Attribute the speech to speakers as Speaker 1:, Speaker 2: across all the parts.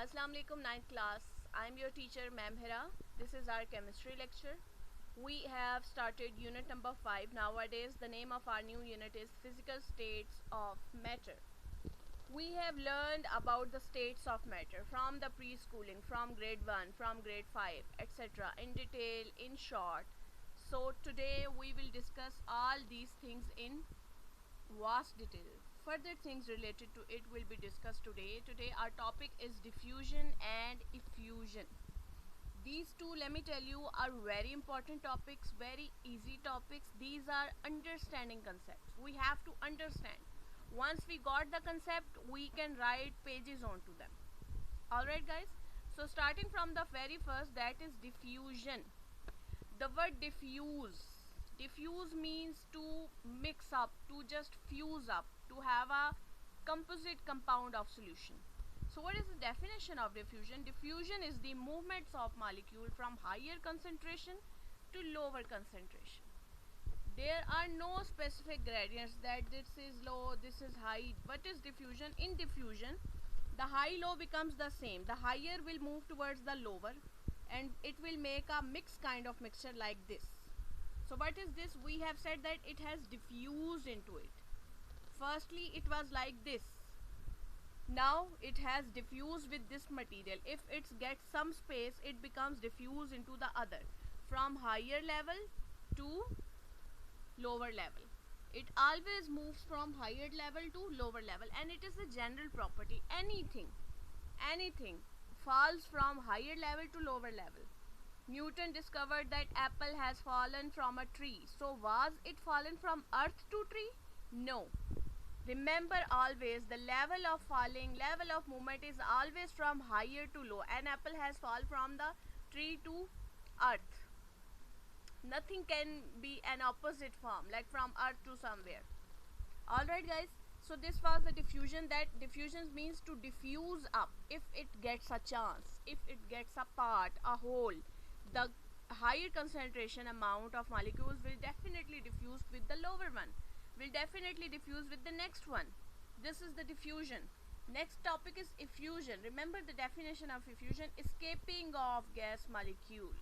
Speaker 1: Assalamu alaikum 9th class. I am your teacher Ma'am Hira. This is our chemistry lecture. We have started unit number 5 nowadays. The name of our new unit is physical states of matter. We have learned about the states of matter from the preschooling, from grade 1, from grade 5, etc. in detail, in short. So today we will discuss all these things in vast detail. Further things related to it will be discussed today. Today our topic is diffusion and effusion. These two, let me tell you, are very important topics, very easy topics. These are understanding concepts. We have to understand. Once we got the concept, we can write pages onto them. Alright guys, so starting from the very first, that is diffusion. The word diffuse means to mix up, to just fuse up, to have a composite compound of solution. So what is the definition of diffusion? Diffusion is the movements of molecule from higher concentration to lower concentration. There are no specific gradients that this is low, this is high. What is diffusion? In diffusion, the high low becomes the same. The higher will move towards the lower and it will make a mixed kind of mixture like this. So what is this? We have said that it has diffused into it. Firstly, it was like this. Now it has diffused with this material. If it gets some space, it becomes diffused into the other, from higher level to lower level. It always moves from higher level to lower level, and it is a general property. Anything falls from higher level to lower level. Newton discovered that apple has fallen from a tree. So was it fallen from earth to tree? No. Remember always, the level of falling, level of movement is always from higher to low. An apple has fallen from the tree to earth. Nothing can be an opposite form, like from earth to somewhere. Alright guys, so this was the diffusion. That diffusion means to diffuse up. If it gets a chance, if it gets a part, a whole, the higher concentration amount of molecules will definitely diffuse with the lower one, will definitely diffuse with the next one. This is the diffusion. Next topic is effusion. Remember the definition of effusion: escaping of gas molecule.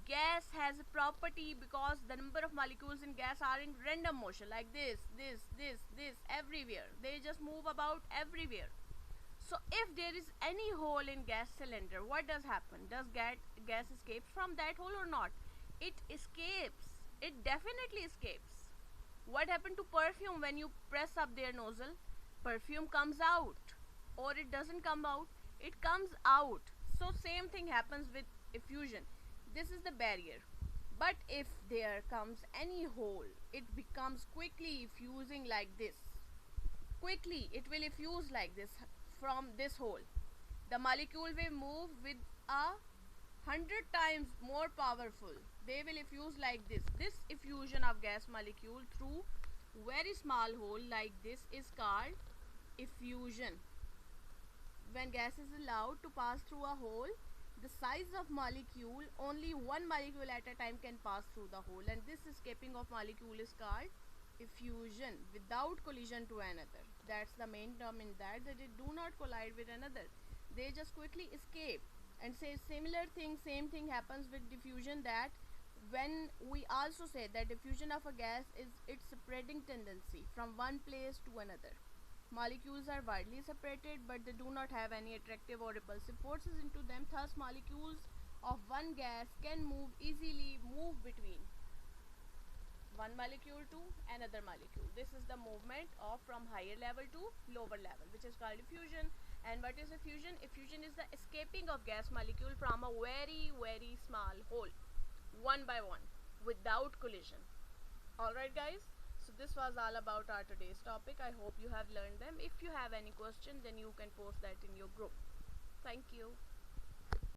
Speaker 1: Gas has a property because the number of molecules in gas are in random motion, like this, everywhere. They just move about everywhere. So if there is any hole in gas cylinder, what does happen? Does gas escape from that hole or not? It escapes. It definitely escapes. What happened to perfume when you press up their nozzle? Perfume comes out, or it doesn't come out. It comes out. So same thing happens with effusion. This is the barrier. But if there comes any hole, it becomes quickly effusing like this. Quickly it will effuse like this from this hole. The molecule will move with a 100 times more powerful. They will effuse like this. This effusion of gas molecule through very small hole like this is called effusion. When gas is allowed to pass through a hole, the size of molecule, only one molecule at a time can pass through the hole, and this escaping of molecule is called effusion, without collision to another. That's the main term in that it do not collide with another. They just quickly escape. And say similar thing, same thing happens with diffusion, that when we also say that diffusion of a gas is its spreading tendency from one place to another. Molecules are widely separated, but they do not have any attractive or repulsive forces into them. Thus, molecules of one gas can easily move between one molecule to another molecule. This is the movement of from higher level to lower level, which is called effusion. And what is effusion? Effusion is the escaping of gas molecule from a very small hole, one by one, without collision. Alright guys, so this was all about our today's topic. I hope you have learned them. If you have any question, then you can post that in your group. Thank you.